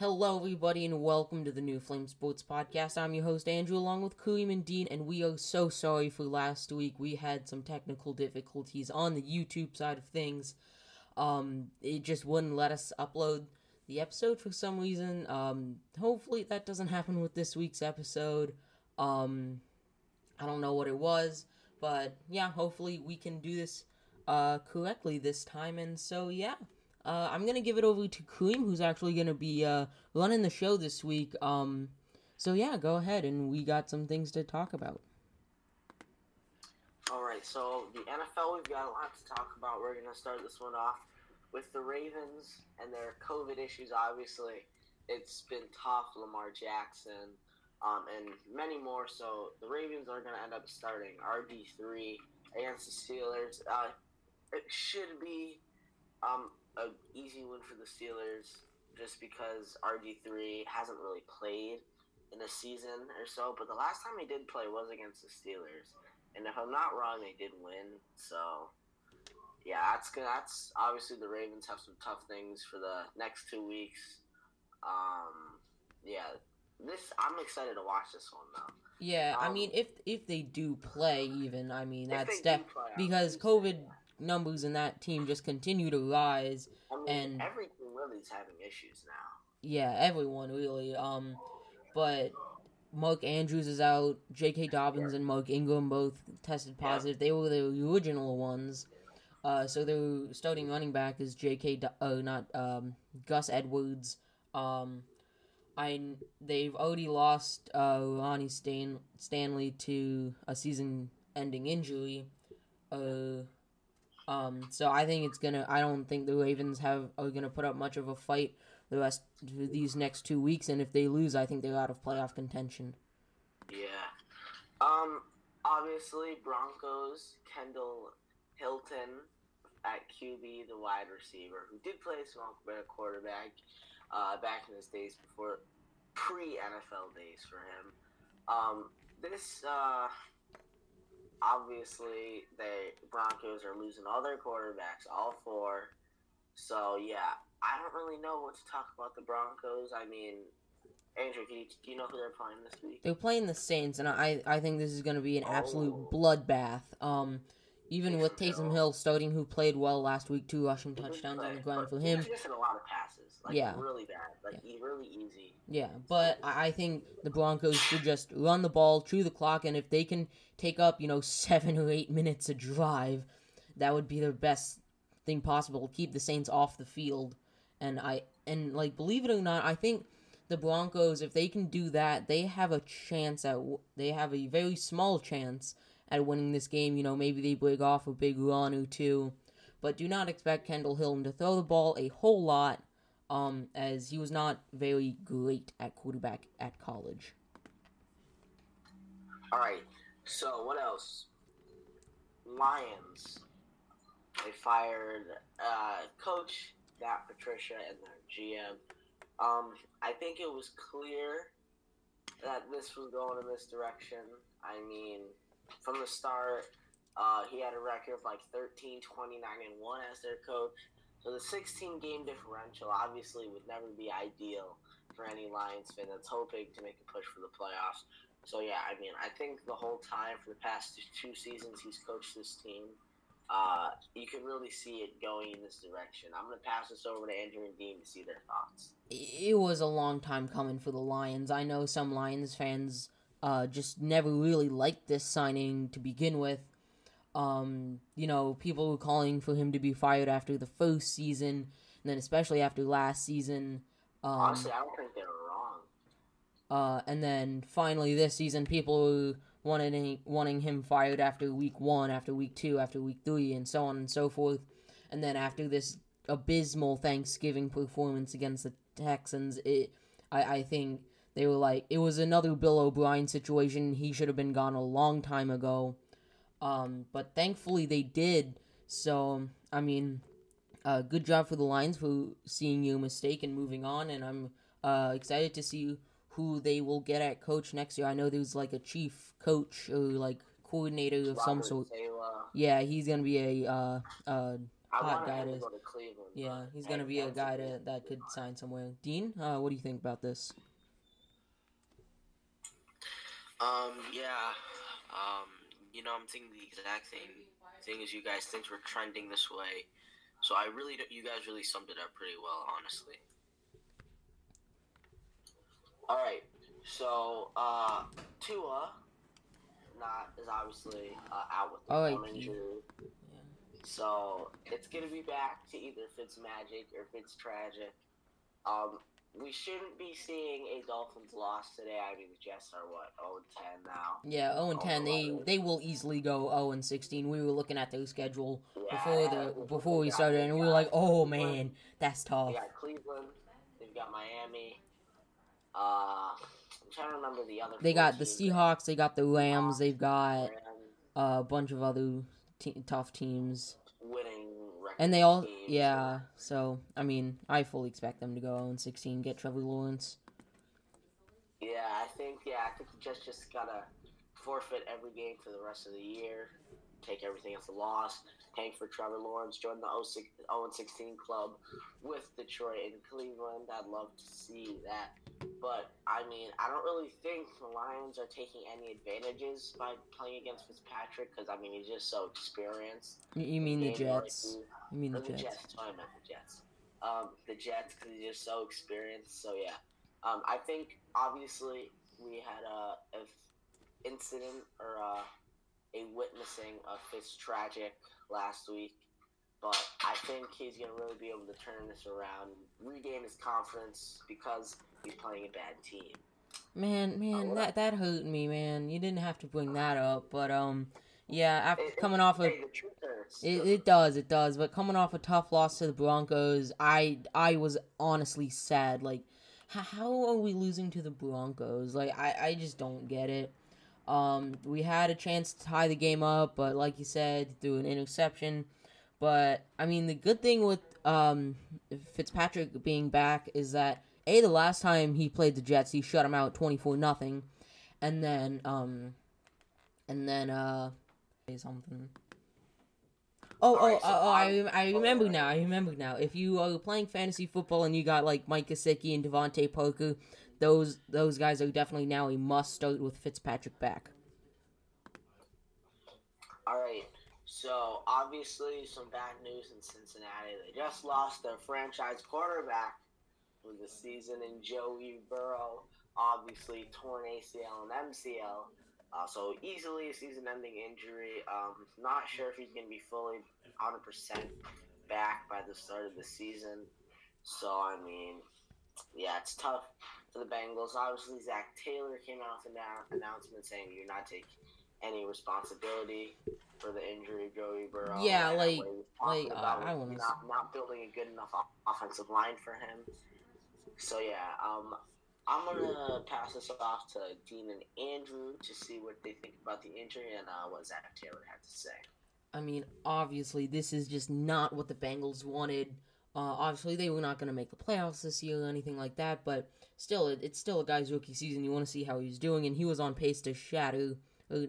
Hello, everybody, and welcome to the New Flame Sports Podcast. I'm your host, Andrew, along with Kareem and Dean, and we are so sorry for last week. We had some technical difficulties on the YouTube side of things. It just wouldn't let us upload the episode for some reason. Hopefully that doesn't happen with this week's episode. I don't know what it was, but yeah, hopefully we can do this, correctly this time, and so yeah. I'm going to give it over to Kareem, who's actually going to be running the show this week. So yeah, go ahead, and we got some things to talk about. Alright, so the NFL, we've got a lot to talk about. We're going to start this one off with the Ravens and their COVID issues, obviously. It's been tough, Lamar Jackson, and many more. So the Ravens are going to end up starting RG3 against the Steelers. It should be an easy win for the Steelers just because RG3 hasn't really played in a season or so. But the last time he did play was against the Steelers. And if I'm not wrong, they did win. So, yeah, that's obviously the Ravens have some tough things for the next 2 weeks. Yeah, I'm excited to watch this one though. Yeah, I mean, if they do play, even, I mean, If that's they do play, because COVID numbers in that team just continue to rise, I mean, and every team really is having issues now. yeah, everyone really. But Mark Andrews is out. J.K. Dobbins and Mark Ingram both tested positive. They were the original ones. So their starting running back is Gus Edwards. They've already lost Ronnie Stanley to a season-ending injury. So I think I don't think the Ravens are gonna put up much of a fight the rest of these next 2 weeks, and if they lose, I think they're out of playoff contention. Yeah. Obviously, Broncos, Kendall Hilton at QB, the wide receiver, who did play small bit of quarterback back in his days before pre-NFL days for him. Obviously, the Broncos are losing all their quarterbacks, all four. So, yeah, I don't really know what to talk about the Broncos. I mean, Andrew, do you know who they're playing this week? They're playing the Saints, and I think this is going to be an absolute bloodbath. Even with Taysom Hill starting, who played well last week, 2 rushing touchdowns on the ground for him. He's missing a lot of passes. Really bad. Really easy. Yeah, but I think the Broncos should just run the ball, chew the clock, and if they can take up, 7 or 8 minutes a drive, that would be their best thing possible. Keep the Saints off the field. And believe it or not, I think the Broncos, if they can do that, they have a very small chance at winning this game. Maybe they break off a big run or two, but do not expect Kendall Hilton to throw the ball a whole lot, as he was not very great at quarterback at college. Alright, so what else? Lions. They fired Coach Matt Patricia and their GM. I think it was clear that this was going in this direction. I mean, from the start, he had a record of 13, 29, and 1 as their coach. So the 16-game differential obviously would never be ideal for any Lions fan that's hoping to make a push for the playoffs. So yeah, I mean, I think the whole time for the past 2 seasons he's coached this team, you can really see it going in this direction. I'm going to pass this over to Andrew and Dean to see their thoughts. It was a long time coming for the Lions. I know some Lions fans just never really liked this signing to begin with. People were calling for him to be fired after the first season, and then especially after last season. Honestly, I don't think they were wrong. And then finally this season, people were wanting him fired after week 1, after week 2, after week 3, and so on and so forth. And then after this abysmal Thanksgiving performance against the Texans, I think they were like, it was another Bill O'Brien situation. He should have been gone a long time ago. But thankfully they did. So, I mean, good job for the Lions for seeing your mistake and moving on. And I'm excited to see who they will get at coach next year. I know there's a chief coach or coordinator of some sort. Taylor. Yeah, he's gonna be a hot guy him to to. go to Cleveland. Yeah, But, he's hey, gonna be a that's guy okay. that could sign somewhere. Dean, what do you think about this? Yeah. Um, I'm thinking the exact same thing as you guys. Things were trending this way, so you guys really summed it up pretty well, honestly. All right. So, Tua is obviously out with the thumb R.I.P. injury. Yeah. So it's gonna be back to either Fitzmagic or Fitztragic. We shouldn't be seeing a Dolphins loss today. I mean, the Jets are what 0-10 now. Yeah, 0-10. They will easily go 0-16. We were looking at their schedule before we started, and we were like, oh man, that's tough. They got Cleveland. They've got Miami. I'm trying to remember the other. They got the Seahawks. They got the Rams. They've got a bunch of other tough teams. Winning record. And they all, yeah. So I mean, I fully expect them to go 0-16. Get Trevor Lawrence. Yeah, I think the Jets just gotta forfeit every game for the rest of the year. Take everything as a loss. Tank for Trevor Lawrence. Join the 0-16 club with Detroit and Cleveland. I'd love to see that. But, I mean, I don't really think the Lions are taking any advantages by playing against Fitzpatrick because, I mean, he's just so experienced. You mean the Jets. You mean the Jets. That's why I meant the Jets. The Jets because he's just so experienced. So, yeah. I think, obviously, we had an incident or a witnessing of Fitztragic last week. But I think he's going to really be able to turn this around, regain his confidence because he's playing a bad team. Man, that hurt me, man. You didn't have to bring that up, but yeah. After coming off of, it does. But coming off a tough loss to the Broncos, I was honestly sad. Like, how are we losing to the Broncos? Like, I just don't get it. We had a chance to tie the game up, but like you said, through an interception. But, I mean, the good thing with Fitzpatrick being back is that, the last time he played the Jets, he shut him out 24-0. And then, say something. I remember now. If you are playing fantasy football and you got, like, Mike Gesicki and Devontae Parker, those guys are definitely now a must start with Fitzpatrick back. All right. So, obviously, some bad news in Cincinnati. They just lost their franchise quarterback for the season in Joe Burrow. Obviously, torn ACL and MCL. So, easily a season-ending injury. Not sure if he's going to be fully 100% back by the start of the season. So, I mean, yeah, it's tough for the Bengals. Obviously, Zac Taylor came out with an announcement saying you're not taking any responsibility for the injury of Joey Burrow. Yeah, I want to not building a good enough offensive line for him. So yeah, I'm gonna pass this off to Dean and Andrew to see what they think about the injury and what Zac Taylor had to say. I mean, obviously, this is just not what the Bengals wanted. Obviously, they were not going to make the playoffs this year or anything like that, but still, it's still a guy's rookie season. You want to see how he's doing, and he was on pace to shatter,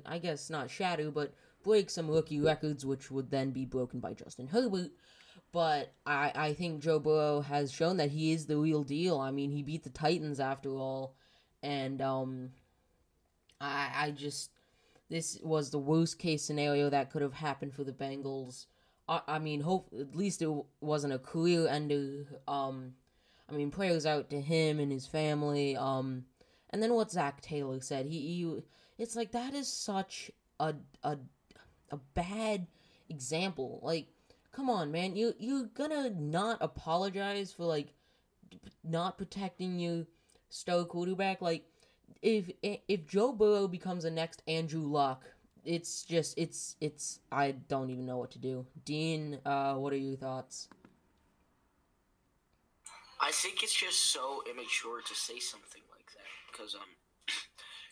I guess not shatter, but break some rookie records, which would then be broken by Justin Herbert. But I think Joe Burrow has shown that he is the real deal. I mean, he beat the Titans after all, and this was the worst case scenario that could have happened for the Bengals. I mean, at least it wasn't a career ender. I mean, prayers out to him and his family. And then what Zac Taylor said, it's like that is such a bad example. Like, come on, man, you're gonna not apologize for like not protecting your star quarterback. Like, if Joe Burrow becomes the next Andrew Luck, it's I don't even know what to do. Dean, what are your thoughts? I think it's just so immature to say something like that because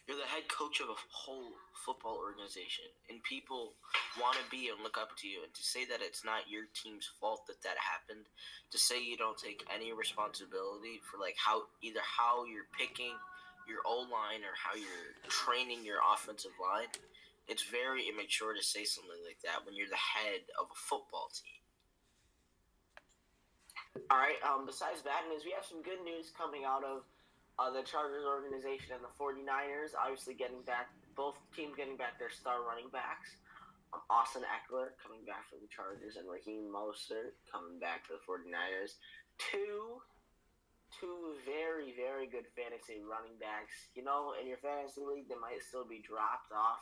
you're the head coach of a whole football organization and people want to be and look up to you, and to say that it's not your team's fault that happened, to say you don't take any responsibility for like how you're picking your O-line or how you're training your offensive line. It's very immature to say something like that when you're the head of a football team. All right. Besides bad news, we have some good news coming out of the Chargers organization and the 49ers. Obviously, both teams getting back their star running backs. Austin Eckler coming back for the Chargers and Raheem Mostert coming back for the 49ers. Two very, very good fantasy running backs. You know, in your fantasy league, they might still be dropped off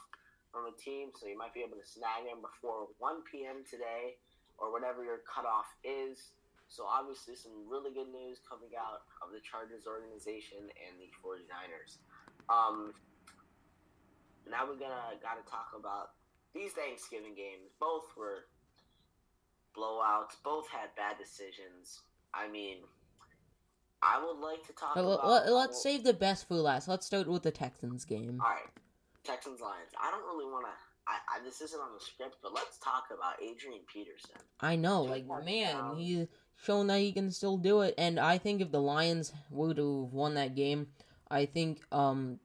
from a team, so you might be able to snag them before 1 p.m. today or whatever your cutoff is. So obviously some really good news coming out of the Chargers organization and the 49ers. Now we're gotta talk about these Thanksgiving games. Both were blowouts. Both had bad decisions. I mean, I would like to talk about... Let's save the best for last. Let's start with the Texans game. All right. Texans-Lions. I don't really want to... this isn't on the script, but let's talk about Adrian Peterson. I know. Man, he's shown that he can still do it. And I think if the Lions would have won that game, I think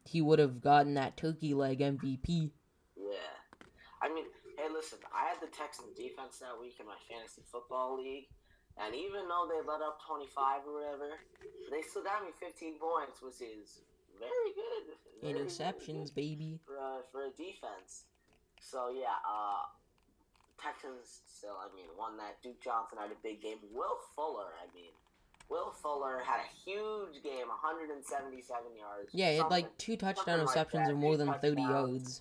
he would have gotten that turkey leg MVP. Yeah. I mean, hey, listen. I had the Texans defense that week in my fantasy football league. And even though they let up 25 or whatever, they still got me 15 points, which is very good. Interceptions, baby. For a defense. So, yeah, Texans still, won that. Duke Johnson had a big game. Will Fuller had a huge game, 177 yards. Yeah, he had like 2 touchdown receptions of more than 30 yards.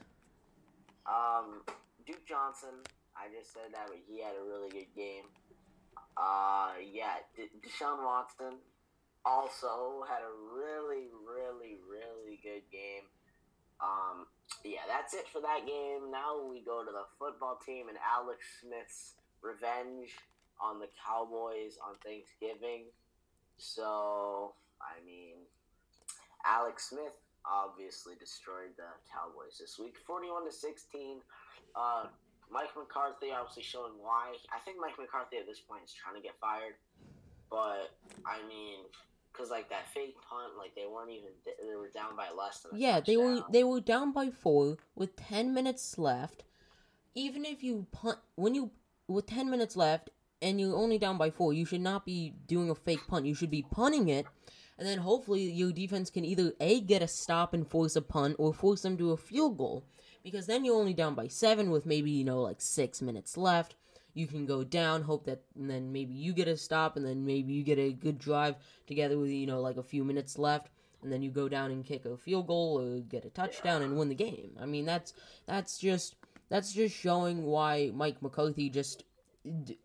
Duke Johnson, I just said that, but he had a really good game. Deshaun Watson also had a really, really, really good game. That's it for that game. Now we go to the football team and Alex Smith's revenge on the Cowboys on Thanksgiving. So, Alex Smith obviously destroyed the Cowboys this week, 41-16. Mike McCarthy obviously showing why. I think Mike McCarthy at this point is trying to get fired. But, because, that fake punt, they were down by less than a touchdown. they were down by 4 with 10 minutes left. Even if you punt, with 10 minutes left and you're only down by 4, you should not be doing a fake punt. You should be punting it, and then hopefully your defense can either A, get a stop and force a punt, or force them to a field goal. Because then you're only down by 7 with maybe, 6 minutes left. You can go down, hope that, and then maybe you get a stop, and then maybe you get a good drive together with, a few minutes left, and then you go down and kick a field goal or get a touchdown and win the game. That's just showing why Mike McCarthy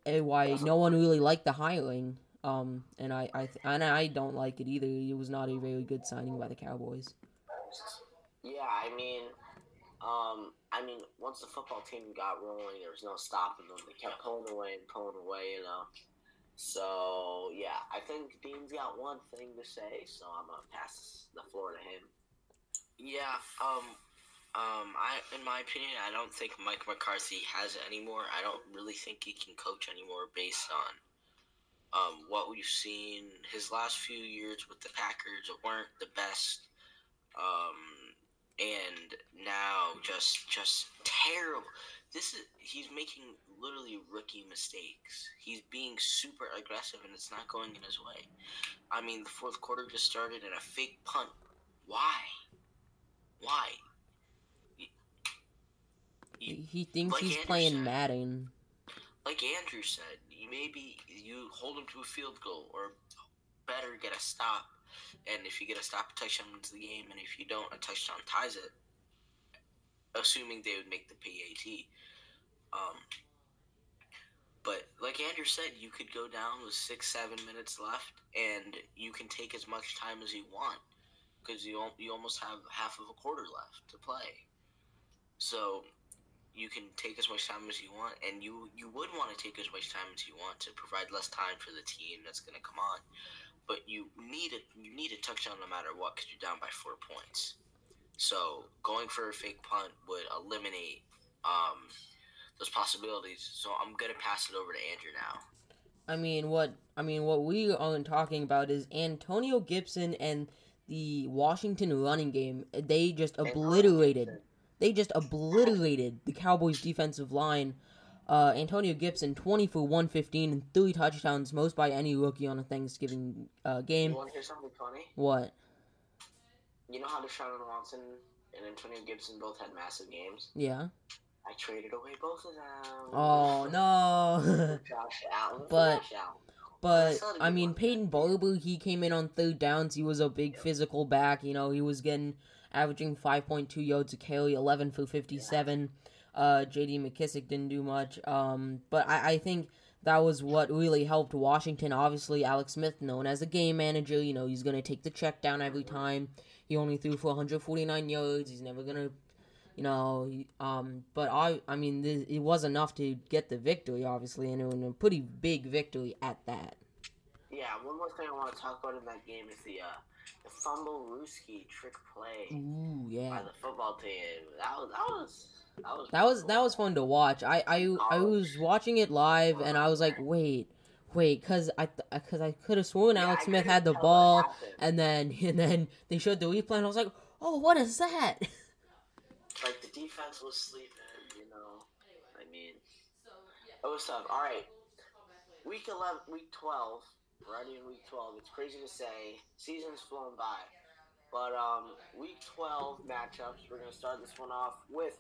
why no one really liked the hiring. And I don't like it either. It was not a very good signing by the Cowboys. Yeah, once the football team got rolling, there was no stopping them. They kept pulling away, So, yeah, I think Dean's got one thing to say, so I'm going to pass the floor to him. Yeah, in my opinion, I don't think Mike McCarthy has it anymore. I don't really think he can coach anymore based on what we've seen. His last few years with the Packers weren't the best. And now just terrible. He's making literally rookie mistakes. He's being super aggressive and it's not going in his way. The fourth quarter just started in a fake punt. Why? He thinks he's playing Madden. Like Andrew said, maybe you hold him to a field goal or better get a stop. And if you get a stop, a touchdown wins the game. And if you don't, a touchdown ties it. Assuming they would make the PAT. But like Andrew said, you could go down with 6-7 minutes left, and you can take as much time as you want because you almost have half of a quarter left to play. So you can take as much time as you want, and you would want to take as much time as you want to provide less time for the team that's going to come on. But you need a touchdown no matter what because you're down by 4 points. So going for a fake punt would eliminate those possibilities. So I'm gonna pass it over to Andrew now. What we are talking about is Antonio Gibson and the Washington running game. They just obliterated the Cowboys' defensive line. Antonio Gibson, 20 for 115 and 3 touchdowns, most by any rookie on a Thanksgiving game. You want to hear something funny? What? You know how Deshaun Watson and Antonio Gibson both had massive games? Yeah. I traded away both of them. Oh, no. Josh Allen. But I mean, Peyton Barber, he came in on third downs. He was a big physical back. You know, he was averaging 5.2 yards a carry, 11 for 57. J.D. McKissick didn't do much. But I think that was what really helped Washington. Obviously, Alex Smith, known as a game manager, you know, he's going to take the check down every time. He only threw for 149 yards. He's never going to, you know, but I mean, it was enough to get the victory, obviously, and it was a pretty big victory at that. Yeah, one more thing I want to talk about in that game is the fumble Ruski trick play. Ooh, yeah. By the football team. That was fun to watch. I was watching it live and I was like, wait, because I could have sworn Alex Smith had the ball, and then they showed the replay and I was like, oh, what is that? Like, the defense was sleeping, you know. I mean, it was tough. All right, week 12. We're already in week 12. It's crazy to say. Season's flown by. But week 12 matchups, we're going to start this one off with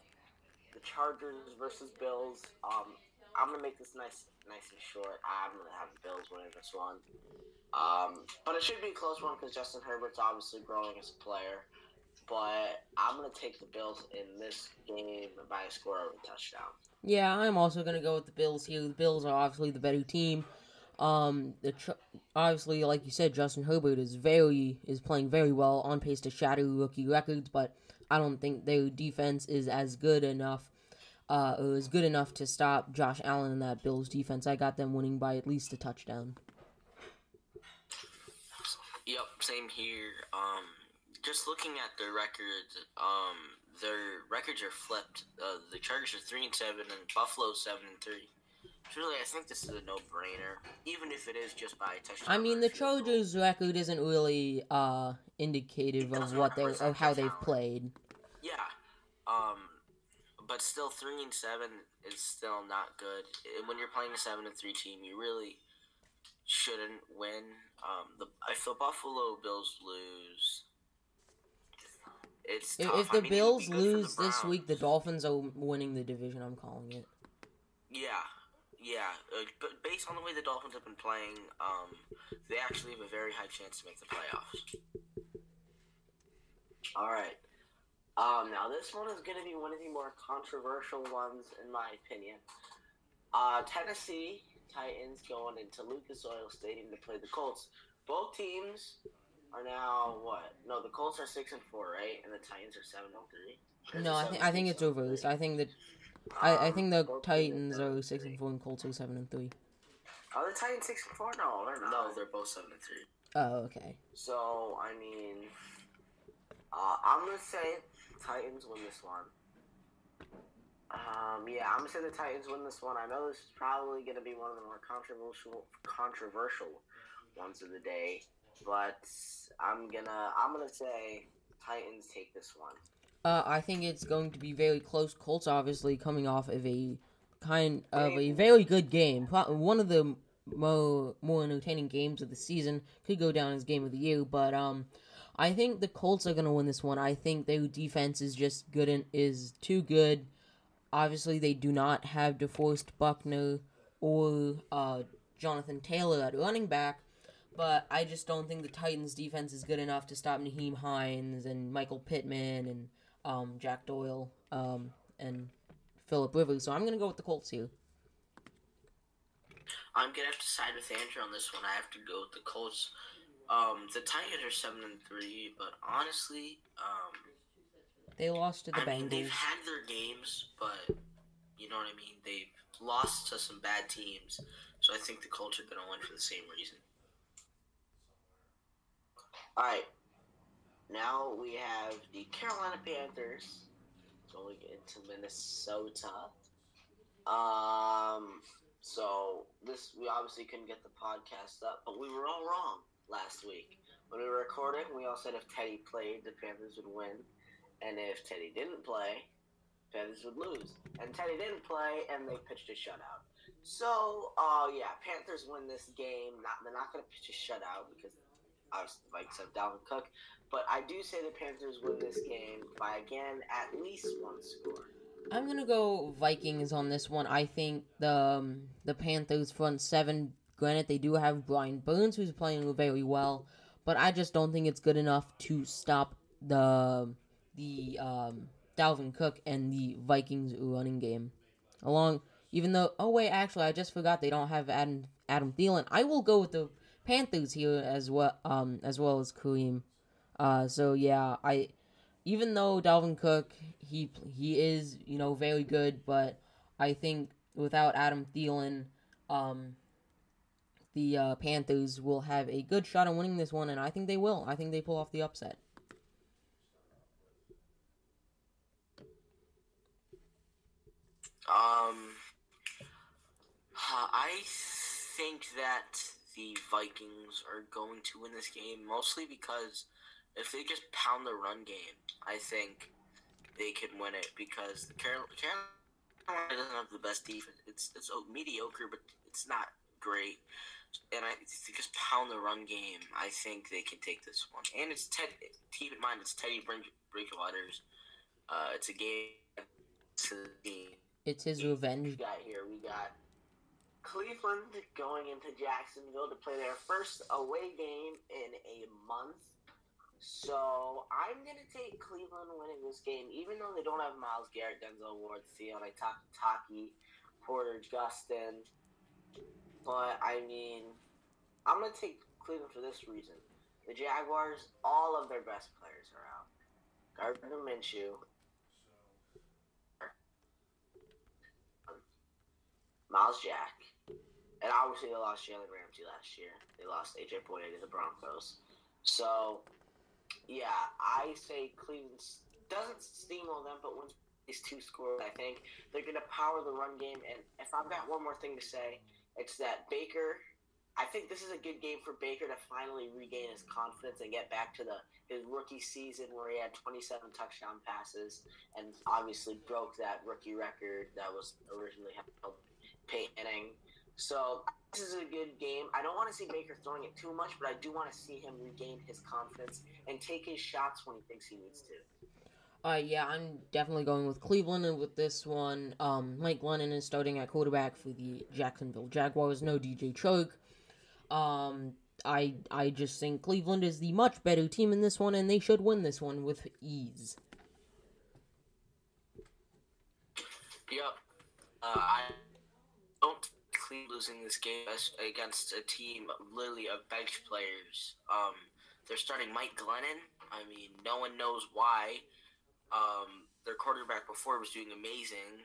the Chargers versus Bills. I'm going to make this nice and short. I'm going to have the Bills winning this one. But it should be a close one because Justin Herbert's obviously growing as a player. But I'm going to take the Bills in this game by a score of a touchdown. Yeah, I'm also going to go with the Bills here. The Bills are obviously the better team. Obviously, like you said, Justin Herbert is playing very well, on pace to shatter rookie records, but I don't think their defense is as good enough to stop Josh Allen and that Bills defense. I got them winning by at least a touchdown. Yep, same here. Just looking at their records, their records are flipped. The Chargers are 3-7 and Buffalo 7-3. Truly, I think this is a no-brainer, even if it is just by a touchdown. I mean, the Chargers' record isn't really indicative of how they've played. Yeah, but still, 3-7 is still not good. When you're playing a 7-3 team, you really shouldn't win. If the Buffalo Bills lose, it's tough. If the Bills lose this week, the Dolphins are winning the division. I'm calling it. Yeah, but based on the way the Dolphins have been playing, they actually have a very high chance to make the playoffs. All right. Now this one is going to be one of the more controversial ones, in my opinion. Tennessee Titans going into Lucas Oil Stadium to play the Colts. Both teams are now what? No, the Colts are 6-4, right? And the Titans are 7-3. No, I think it's reversed. I think the Titans are 6-4 and Colts are 7-3. Are the Titans 6-4? No, they're not. No, they're both 7-3. Oh, okay. So I mean, I'm gonna say Titans win this one. Yeah, I'm gonna say the Titans win this one. I know this is probably gonna be one of the more controversial ones of the day, but I'm gonna say Titans take this one. I think it's going to be very close. Colts obviously coming off of a very good game. One of the more entertaining games of the season. Could go down as game of the year, but I think the Colts are going to win this one. I think their defense is just is too good. Obviously, they do not have DeForest Buckner or Jonathan Taylor at running back, but I just don't think the Titans' defense is good enough to stop Nyheim Hines and Michael Pittman and Jack Doyle, and Phillip Rivers. So I'm going to go with the Colts here. I'm going to have to side with Andrew on this one. I have to go with the Colts. The Titans are 7-3, but honestly, they lost to the Bengals. They've had their games, but you know what I mean? They've lost to some bad teams, so I think the Colts are going to win for the same reason. All right. Now we have the Carolina Panthers going into Minnesota. So we obviously couldn't get the podcast up, but we were all wrong last week. When we were recording, we all said if Teddy played, the Panthers would win. And if Teddy didn't play, Panthers would lose. And Teddy didn't play, and they pitched a shutout. So, Panthers win this game. They're not going to pitch a shutout because obviously the Vikings have Dalvin Cook. But I do say the Panthers win this game by, again, at least one score. I'm going to go Vikings on this one. I think the Panthers front seven, granted they do have Brian Burns, who's playing very well, but I just don't think it's good enough to stop the Dalvin Cook and the Vikings running game. Actually, I just forgot they don't have Adam Thielen. I will go with the Panthers here as well as Kareem. Even though Dalvin Cook, he is, very good, but I think without Adam Thielen, the Panthers will have a good shot at winning this one, and I think they will. I think they pull off the upset. I think that the Vikings are going to win this game, mostly because if they just pound the run game, I think they can win it, because the Carolina doesn't have the best defense. It's mediocre, but it's not great. And if they just pound the run game, I think they can take this one. And keep in mind, it's Teddy Bridgewater's. It's a game to the. It's his revenge. We got Cleveland going into Jacksonville to play their first away game in a month. So I'm going to take Cleveland winning this game, even though they don't have Myles Garrett, Denzel Ward, Theo, Taki, Porter, Justin. But, I'm going to take Cleveland for this reason. The Jaguars, all of their best players are out. Gardner Minshew, Miles Jack, and obviously they lost Jalen Ramsey last year. They lost A.J. Boyd to the Broncos. So, I say Cleveland doesn't steamroll them, but wins these two scores. I think they're going to power the run game. And if I've got one more thing to say, it's that Baker, I think this is a good game for Baker to finally regain his confidence and get back to his rookie season where he had 27 touchdown passes and obviously broke that rookie record that was originally held Peyton Manning. So this is a good game. I don't want to see Baker throwing it too much, but I do want to see him regain his confidence and take his shots when he thinks he needs to. I'm definitely going with Cleveland, and with this one, Mike Glennon is starting at quarterback for the Jacksonville Jaguars. No DJ Choke. I just think Cleveland is the much better team in this one, and they should win this one with ease. Yep. I don't see losing this game against a team literally of bench players. They're starting Mike Glennon. No one knows why. Their quarterback before was doing amazing.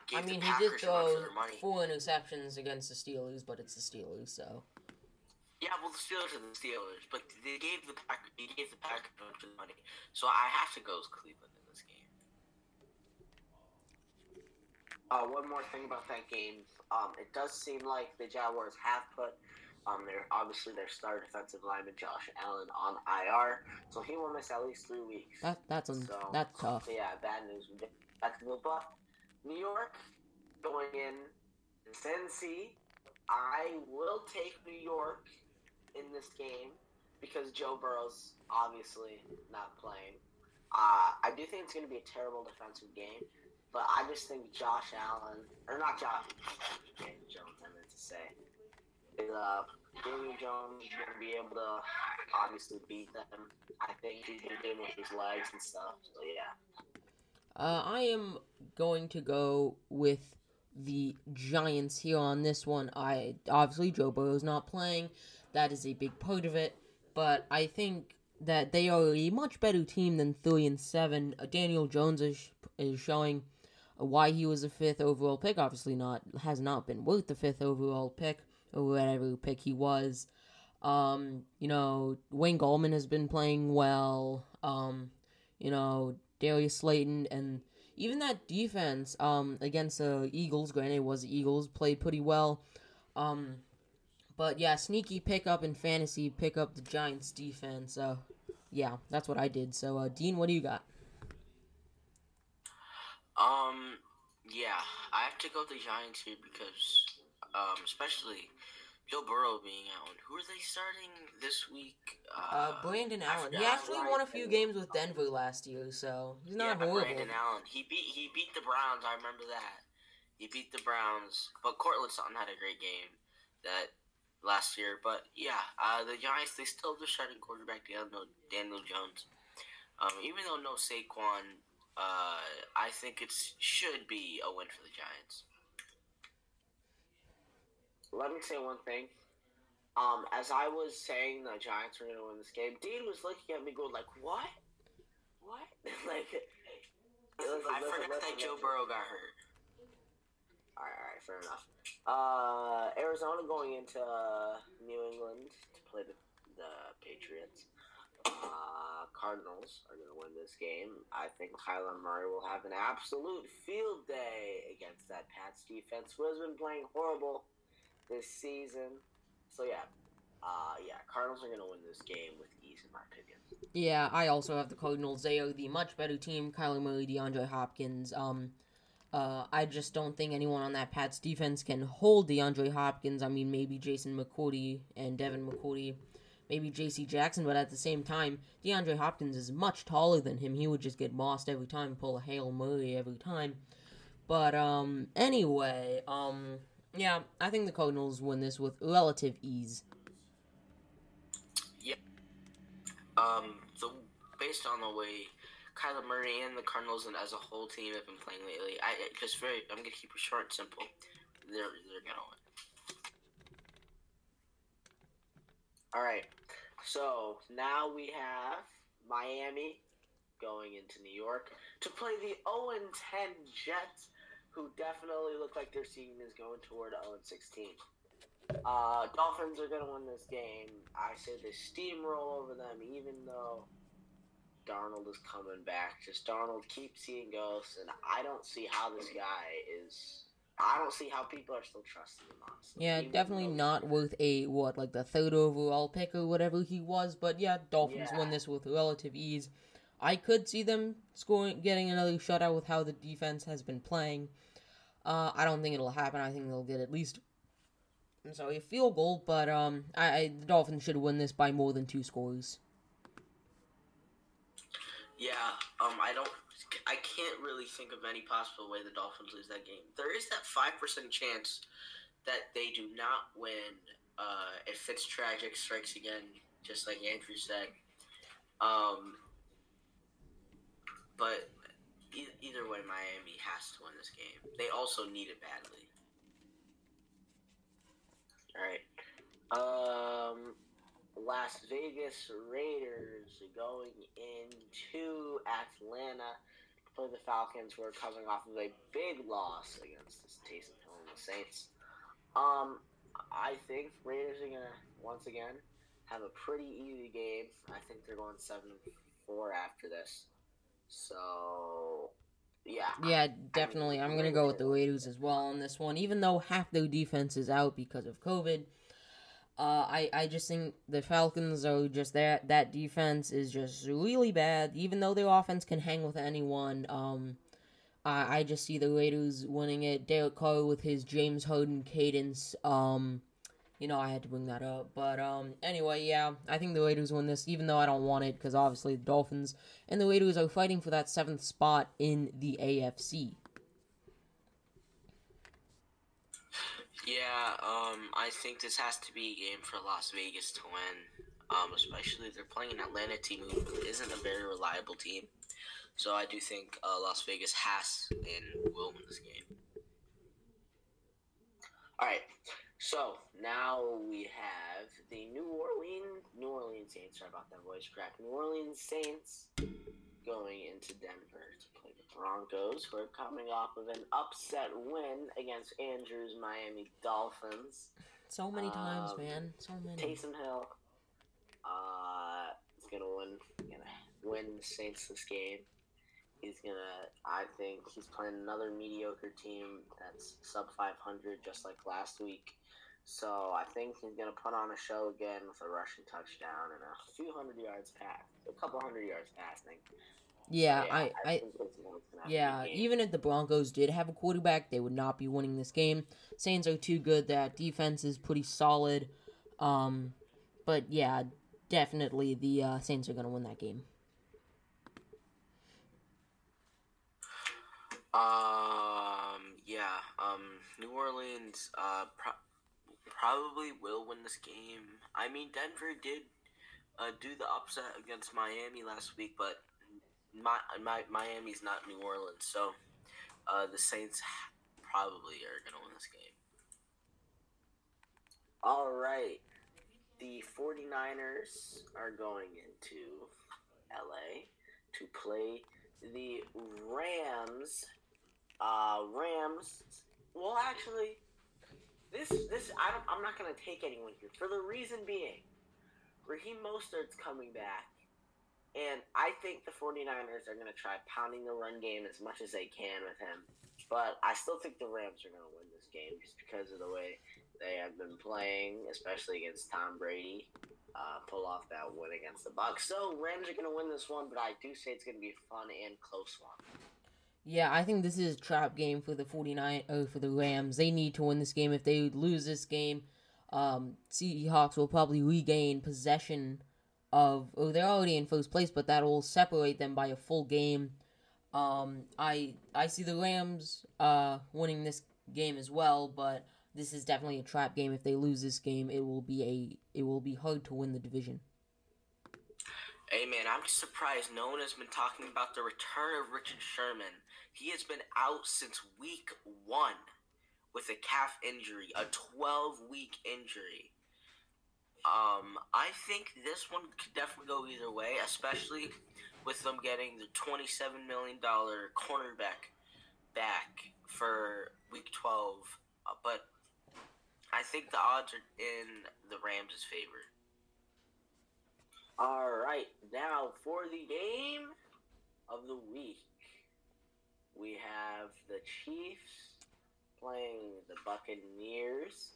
He did throw 4 interceptions against the Steelers, but it's the Steelers, so. Yeah, well, the Steelers are the Steelers, but he gave the Packers a bunch of money. So I have to go with Cleveland in this game. One more thing about that game. It does seem like the Jaguars have put their star defensive lineman Josh Allen on IR, so he will miss at least 3 weeks. That's tough. Yeah, bad news. But New York going in Cincy, I will take New York in this game because Joe Burrow's obviously not playing. I do think it's going to be a terrible defensive game, but I just think Josh Allen, or not Josh, Daniel Jones, I meant to say, Daniel Jones is going to be able to obviously beat them. I think he's going to do it with his legs and stuff, so yeah. I am going to go with the Giants here on this one. Obviously, Joe Burrow's not playing. That is a big part of it. But I think that they are a much better team than 3-7. Daniel Jones is showing why he was a 5th overall pick. Obviously, has not been worth the 5th overall pick or whatever pick he was. Wayne Gallman has been playing well. Darius Slayton, and even that defense against the Eagles, granted it was the Eagles, played pretty well. But yeah, sneaky pickup in fantasy, pick up the Giants defense. Yeah, that's what I did. So, Dean, what do you got? Yeah, I have to go with the Giants here because, especially Joe Burrow being out. And who are they starting this week? Brandon I Allen. He forgot. actually won a few games with Denver last year, so he's Yeah, not horrible. Brandon Allen. He beat the Browns. I remember that. He beat the Browns, but Cortland Sutton had a great game that last year. But yeah, the Giants, they still have the starting quarterback Daniel Jones. Even though no Saquon, I think it should be a win for the Giants. Let me say one thing. As I was saying the Giants were going to win this game, Dean was looking at me going like, what? What? like, I forgot that Joe Burrow got hurt. All right, fair enough. Arizona going into New England to play the Patriots. Cardinals are going to win this game. I think Kyler Murray will have an absolute field day against that Pats defense, who has been playing horrible this season. So yeah, Cardinals are going to win this game with ease, in my opinion. Yeah, I also have the Cardinals. They are the much better team. Kyler Murray, DeAndre Hopkins. I just don't think anyone on that Pats defense can hold DeAndre Hopkins. I mean, maybe Jason McCourty and Devin McCourty, maybe J.C. Jackson, but at the same time, DeAndre Hopkins is much taller than him. He would just get mossed every time, pull a Hail Murray every time. But, anyway, yeah, I think the Cardinals win this with relative ease. Yeah. So based on the way Kyler Murray and the Cardinals and as a whole team have been playing lately, I'm gonna keep it short and simple. They're gonna win. All right. So now we have Miami going into New York to play the 0-10 Jets, who definitely look like their season is going toward 0-16. Dolphins are going to win this game. I say they steamroll over them, even though Darnold is coming back. Just Darnold keeps seeing ghosts, and I don't see how this guy is. I don't see how people are still trusting him, honestly. Yeah, definitely not worth the third overall pick or whatever he was, but yeah, Dolphins win this with relative ease. I could see them getting another shutout with how the defense has been playing. I don't think it'll happen. I think they'll get at least, a field goal, but the Dolphins should win this by more than 2 scores. Yeah, I can't really think of any possible way the Dolphins lose that game. There is that 5% chance that they do not win if Fitztragic strikes again, just like Andrew said. But either way, Miami has to win this game. They also need it badly. All right. Las Vegas Raiders going into Atlanta to play the Falcons, who are coming off of a big loss against the Taysom Hill and the Saints. I think Raiders are gonna once again have a pretty easy game. I think they're going 7-4 after this. So yeah. Yeah, definitely. I'm gonna go with the Raiders as well on this one, even though half their defense is out because of COVID. I just think the Falcons are just that defense is just really bad. Even though their offense can hang with anyone, I just see the Raiders winning it. Derek Carr with his James Harden cadence. I had to bring that up. But anyway, yeah, I think the Raiders win this, even though I don't want it, because obviously the Dolphins and the Raiders are fighting for that 7th spot in the AFC. Yeah, I think this has to be a game for Las Vegas to win. Especially they're playing an Atlanta team who isn't a very reliable team. So I do think Las Vegas has and will win this game. All right. So now we have the New Orleans Saints. Sorry about that voice crack. New Orleans Saints going into Denver to play the Broncos, who are coming off of an upset win against Andrew's Miami Dolphins. So many times, man. So many. Taysom Hill is gonna win the Saints this game. I think he's playing another mediocre team that's sub 500, just like last week. So I think he's gonna put on a show again with a rushing touchdown and a couple hundred yards passing. Yeah, yeah, I think this one's gonna have a yeah, good game. even if the Broncos did have a quarterback, they would not be winning this game. Saints are too good. That defense is pretty solid. But yeah, definitely the Saints are going to win that game. Yeah. New Orleans probably will win this game. I mean, Denver did do the upset against Miami last week, but Miami's not New Orleans, so the Saints probably are gonna win this game. All right. The 49ers are going into LA to play the Rams. Rams. Well, actually, I'm not gonna take anyone here for the reason being, Raheem Mostert's coming back, and I think the 49ers are gonna try pounding the run game as much as they can with him. But I still think the Rams are gonna win this game just because of the way they have been playing, especially against Tom Brady. Pull off that win against the Bucs. So Rams are gonna win this one, but I do say it's gonna be a fun and close one. Yeah, I think this is a trap game for the for the Rams. They need to win this game. If they lose this game, Seahawks will probably regain possession of. Oh, they're already in first place, but that will separate them by a full game. I see the Rams winning this game as well, but this is definitely a trap game. If they lose this game, it will be hard to win the division. Hey man, I'm just surprised no one has been talking about the return of Richard Sherman. He has been out since week 1 with a calf injury, a 12-week injury. I think this one could definitely go either way, especially with them getting the $27 million cornerback back for week 12. But I think the odds are in the Rams' favor. All right, now for the game of the week, we have the Chiefs playing the Buccaneers.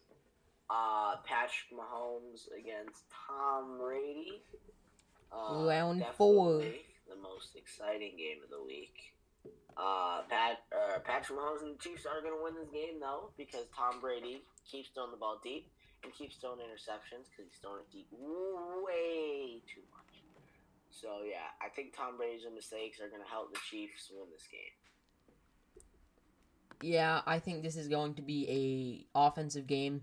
Patrick Mahomes against Tom Brady. Round 4. The most exciting game of the week. Patrick Mahomes and the Chiefs are going to win this game, though, because Tom Brady keeps throwing the ball deep and keeps throwing interceptions because he's throwing it deep way too much. So, yeah, I think Tom Brady's mistakes are going to help the Chiefs win this game. Yeah, I think this is going to be a offensive game.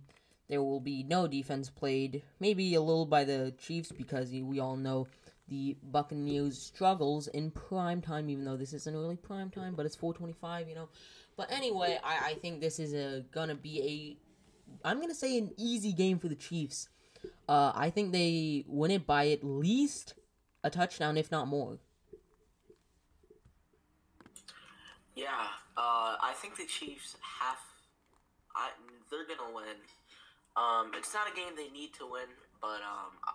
There will be no defense played. Maybe a little by the Chiefs because we all know the Buccaneers struggles in prime time, even though this isn't really prime time, but it's 4:25, But anyway, I think this is gonna be I'm gonna say an easy game for the Chiefs. I think they win it by at least a touchdown, if not more. Yeah, I think the Chiefs they're gonna win. It's not a game they need to win, but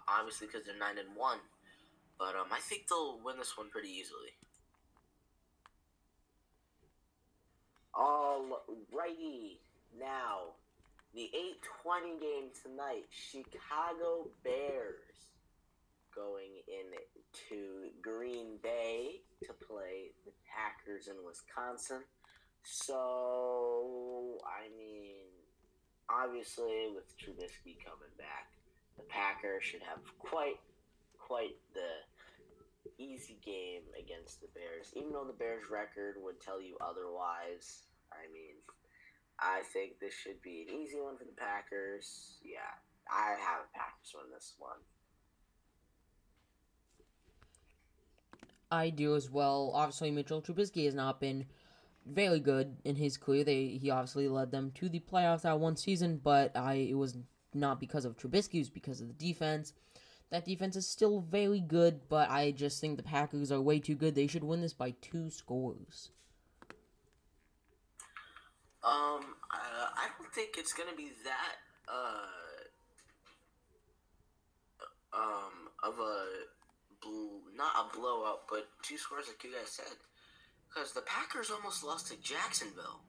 obviously because they're 9-1. But I think they'll win this one pretty easily. Alrighty, now the 8:20 game tonight. Chicago Bears going into Green Bay to play the Packers in Wisconsin. So, I mean, obviously with Trubisky coming back, the Packers should have quite the easy game against the Bears. Even though the Bears' record would tell you otherwise, I mean, I think this should be an easy one for the Packers. Yeah, I have the Packers win this one. I do as well. Obviously, Mitchell Trubisky has not been very good in his career. He obviously led them to the playoffs that one season, but it was not because of Trubisky. It was because of the defense. That defense is still very good, but I just think the Packers are way too good. They should win this by 2 scores. I don't think it's gonna be that of not a blowout, but 2 scores like you guys said, because the Packers almost lost to Jacksonville,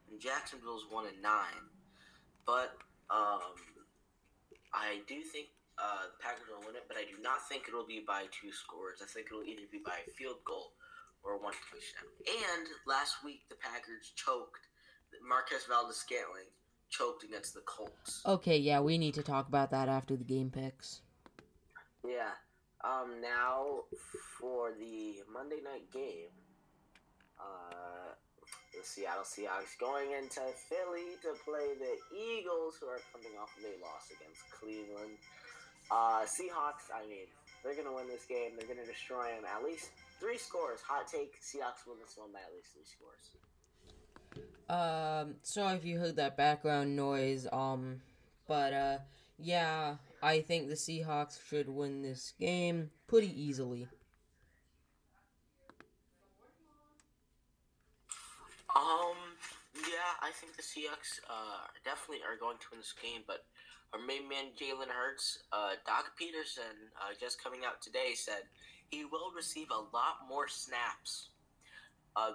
and Jacksonville's 1-9. But I do think the Packers will win it, but I do not think it'll be by 2 scores. I think it'll either be by a field goal or 1 touchdown. And last week, the Packers choked. Marquez Valdes-Scantling choked against the Colts. Okay, yeah, we need to talk about that after the game picks. Yeah. Now for the Monday night game, the Seattle Seahawks going into Philly to play the Eagles, who are coming off of a loss against Cleveland. Seahawks, I mean, they're going to win this game. They're going to destroy them. At least 3 scores. Hot take, Seahawks win this one by at least 3 scores. Sorry if you heard that background noise, but, yeah, I think the Seahawks should win this game pretty easily. Yeah, I think the Seahawks definitely are going to win this game, but our main man Jalen Hurts, Doc Peterson, just coming out today, said he will receive a lot more snaps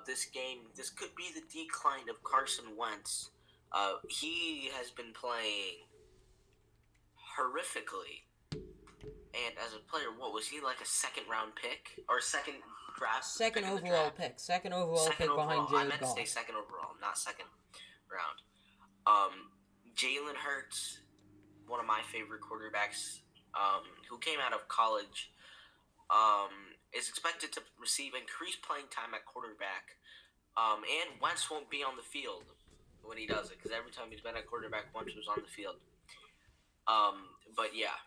this game. This could be the decline of Carson Wentz. He has been playing horrifically, and as a player, what was he, like a second-round pick or second draft? Second overall pick behind Jared I meant Goff. to say second overall, not second round. Jalen Hurts, one of my favorite quarterbacks, who came out of college, is expected to receive increased playing time at quarterback. And Wentz won't be on the field when he does it, because every time he's been at quarterback, Wentz was on the field. But yeah.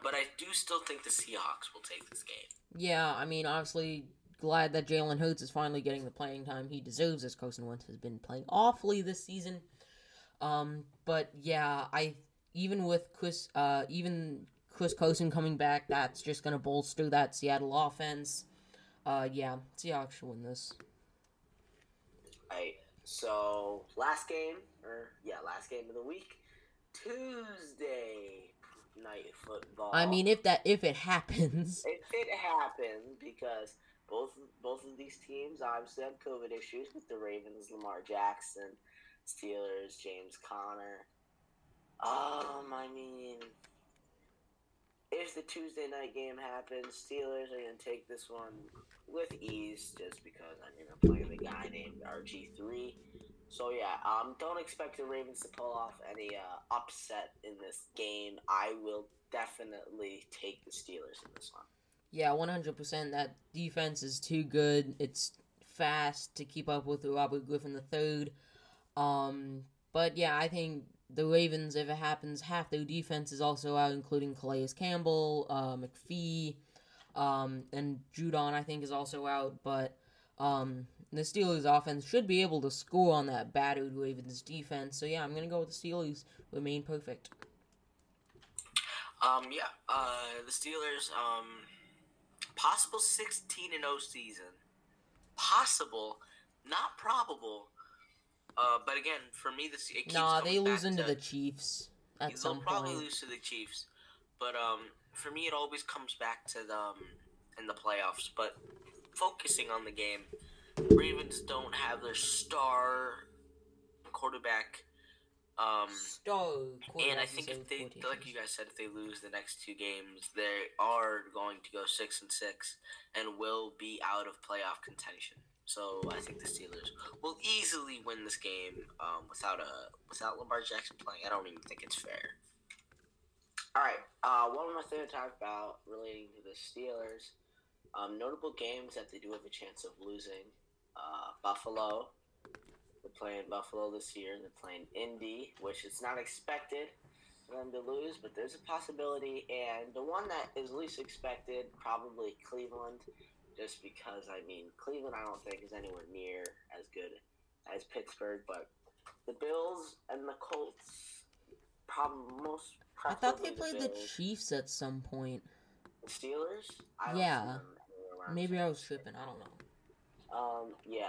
But I do still think the Seahawks will take this game. Yeah, I mean, obviously, glad that Jalen Hurts is finally getting the playing time he deserves, as Carson Wentz has been playing awfully this season. But yeah, even Chris Carson coming back, that's just gonna bolster that Seattle offense. Yeah, Seahawks should win this. Alright, so last game of the week, Tuesday night football. I mean, if it happens. If it happened, because both of these teams obviously have COVID issues with the Ravens, Lamar Jackson, Steelers, James Conner. I mean, if the Tuesday night game happens, Steelers are going to take this one with ease, just because, I mean, they're playing a guy named RG3. So, yeah, don't expect the Ravens to pull off any upset in this game. I will definitely take the Steelers in this one. Yeah, 100%. That defense is too good. It's fast to keep up with Robert Griffin III. But, yeah, I think the Ravens, if it happens, half their defense is also out, including Calais Campbell, McPhee, and Judon, I think, is also out. But the Steelers' offense should be able to score on that battered Ravens defense. So, yeah, I'm going to go with the Steelers. Remain perfect. The Steelers, possible 16-0 season. Possible, not probable. But again, for me, it keeps they lose into the Chiefs at some point. They'll probably lose to the Chiefs. But for me, it always comes back to in the playoffs. But focusing on the game, Ravens don't have their star quarterback. And I think if they, like you guys said, if they lose the next 2 games, they are going to go 6-6 and will be out of playoff contention. So I think the Steelers will easily win this game without Lamar Jackson playing. I don't even think it's fair. All right, one of my things to talk about relating to the Steelers, notable games that they do have a chance of losing. Buffalo. They're playing Buffalo this year. They're playing Indy, which is not expected for them to lose, but there's a possibility. And the one that is least expected, probably Cleveland, just because, I mean, Cleveland I don't think is anywhere near as good as Pittsburgh, but the Bills and the Colts, I thought they played the Chiefs at some point. The Steelers? Yeah. Maybe I was tripping. I don't know.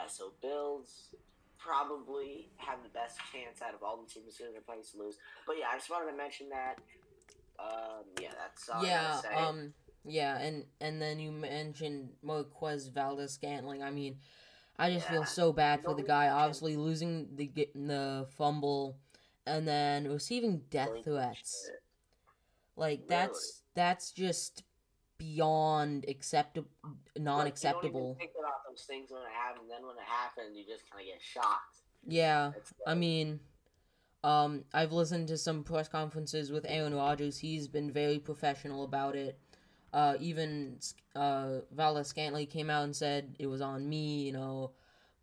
So Bills probably have the best chance out of all the teams that they're playing to lose. But yeah, I just wanted to mention that. That's all I gotta say. Yeah, and then you mentioned Marquez Valdes-Scantling. I mean, I just feel so bad for the guy, obviously losing the fumble and then receiving death threats. Like, Really? that's just beyond non-acceptable. You don't even take that off those things when it happened. Then when it happened, you just kind of get shocked. Yeah, I mean, I've listened to some press conferences with Aaron Rodgers. He's been very professional about it. Even Valdez Scantling came out and said it was on me, you know.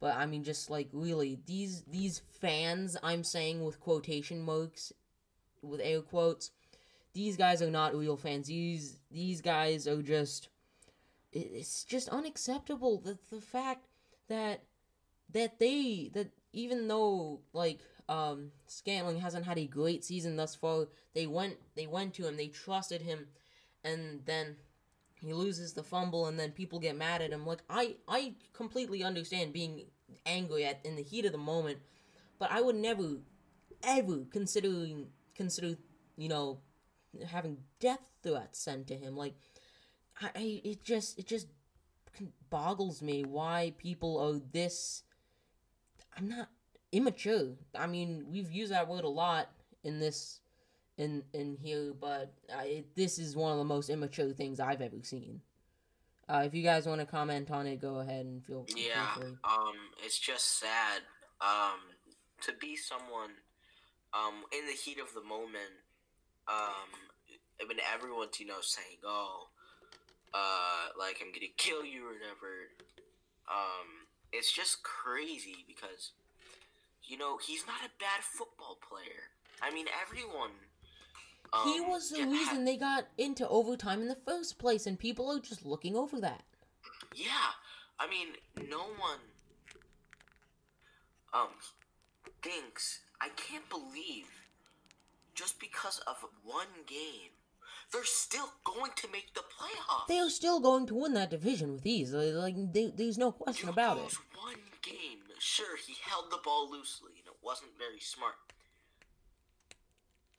But I mean, just like really, these fans, I'm saying with quotation marks, with air quotes, these guys are not real fans. These guys are just, it's just unacceptable. The fact that even though like Scantling hasn't had a great season thus far, they went to him, they trusted him, and then he loses the fumble, and then people get mad at him. Like, I completely understand being angry in the heat of the moment, but I would never, ever consider, you know, having death threats sent to him. Like, it just boggles me why people are this. I'm not immature. I mean, we've used that word a lot in this. In here, but this is one of the most immature things I've ever seen. If you guys want to comment on it, go ahead and feel free. It's just sad, to be someone, in the heat of the moment, when everyone's, you know, saying, oh, like, I'm gonna kill you or whatever, it's just crazy because, you know, he's not a bad football player. I mean, everyone... he was the reason they got into overtime in the first place, and people are just looking over that. Yeah, I mean, no one thinks, I can't believe, just because of one game, they're still going to make the playoffs. They are still going to win that division with ease. Like, there's no question about it. One game, sure, he held the ball loosely, and it wasn't very smart.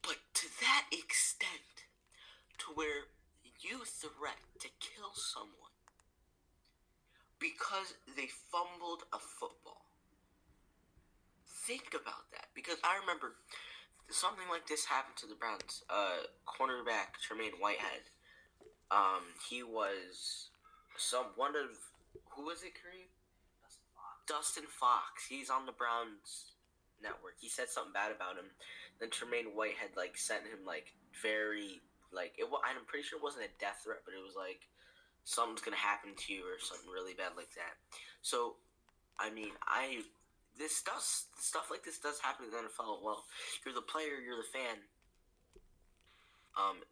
But to that extent, to where you threat to kill someone because they fumbled a football. Think about that. Because I remember something like this happened to the Browns. Cornerback Tremaine Whitehead. He was who was it, Kareem? Dustin Fox. He's on the Browns network. He said something bad about him. Then Tremaine Whitehead like sent him like very like it. I'm pretty sure it wasn't a death threat, but it was like something's gonna happen to you or something really bad like that. So, I mean, stuff like this does happen in the NFL. Well, you're the player, you're the fan.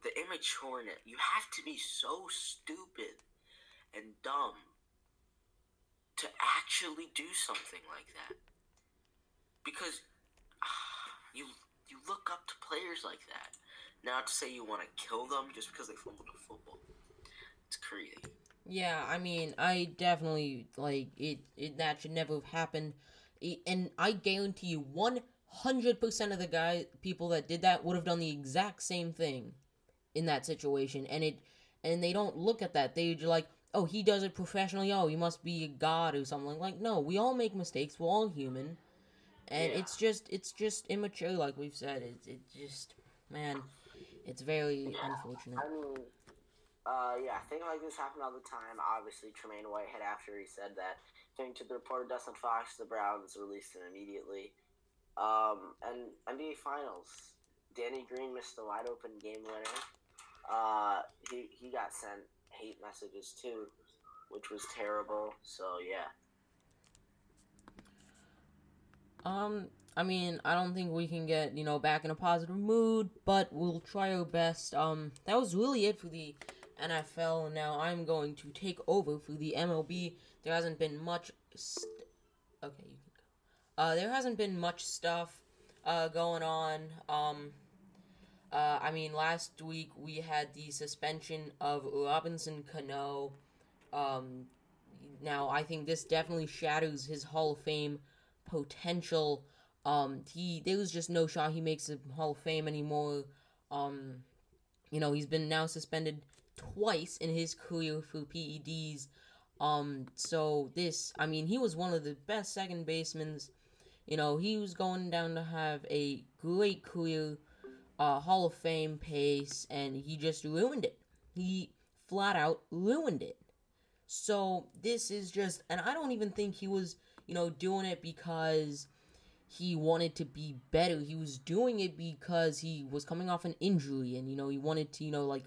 The immaturity. You have to be so stupid and dumb to actually do something like that, because you look up to players like that. Not to say you want to kill them just because they fumbled a football. It's crazy. Yeah, I mean, I definitely, like, it that should never have happened. And I guarantee you 100% of the people that did that would have done the exact same thing in that situation. And they don't look at that. They're like, oh, he does it professionally. Oh, he must be a god or something. Like, no, we all make mistakes. We're all human. And it's just immature, like we've said. It just, man, it's very unfortunate. I mean, things like this happen all the time. Obviously, Tremaine Whitehead, after he said that, came to the reporter Dustin Fox, the Browns released him immediately. And NBA Finals, Danny Green missed the wide open game winner. He got sent hate messages too, which was terrible. So yeah. I mean, I don't think we can get, back in a positive mood, but we'll try our best. That was really it for the NFL, and now I'm going to take over for the MLB. There hasn't been much okay, you can go. There hasn't been much stuff going on. I mean, last week we had the suspension of Robinson Cano. Now I think this definitely shatters his Hall of Fame potential. There was just no shot he makes the Hall of Fame anymore. He's been now suspended twice in his career for PEDs. He was one of the best second basemen. He was going down to have a great career, Hall of Fame pace, and he just ruined it. He flat out ruined it. So this is just, and I don't even think he was, doing it because he wanted to be better. He was doing it because he was coming off an injury, and he wanted to,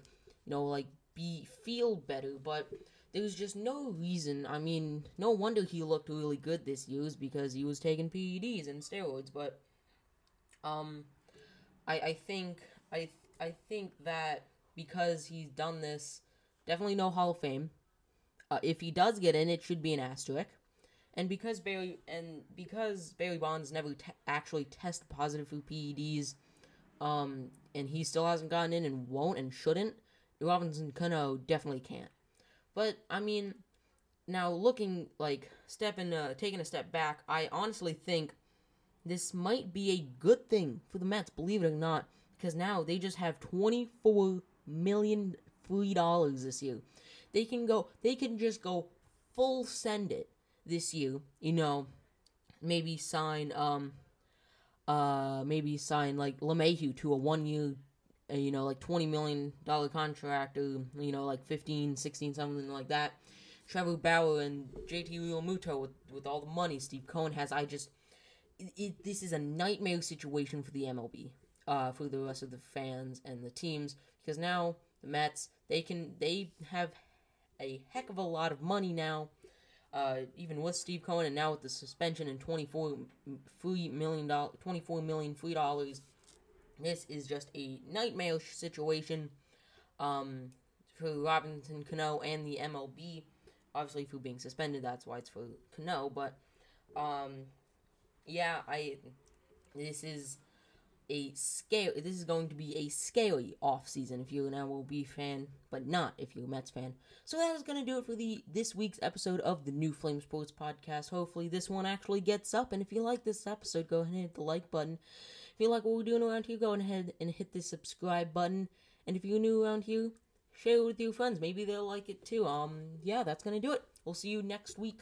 feel better. But there was just no reason. I mean, no wonder he looked really good this year, because he was taking PEDs and steroids. But I think that because he's done this, definitely no Hall of Fame. If he does get in, it should be an asterisk. And because Barry Bonds never actually tested positive for PEDs, and he still hasn't gotten in and won't and shouldn't, Robinson Cano definitely can't. But I mean, now taking a step back, I honestly think this might be a good thing for the Mets, believe it or not, because now they just have $24 million free this year. They can just go full send it this year, maybe sign like LeMahieu to a 1 year, $20 million contract, or, 15, 16, something like that. Trevor Bauer and JT Realmuto with all the money Steve Cohen has. This is a nightmare situation for the MLB, for the rest of the fans and the teams, because now the Mets, they have a heck of a lot of money now, even with Steve Cohen, and now with the suspension and $24 million free dollars. This is just a nightmare situation for Robinson Cano and the MLB. Obviously, for being suspended, that's why it's for Cano. But this is going to be a scary offseason if you're an MLB fan, but not if you're a Mets fan. So that is going to do it for this week's episode of the New Flame Sports Podcast. Hopefully this one actually gets up, and if you like this episode, go ahead and hit the like button. If you like what we're doing around here, go ahead and hit the subscribe button. And if you're new around here, share it with your friends. Maybe they'll like it too. That's going to do it. We'll see you next week.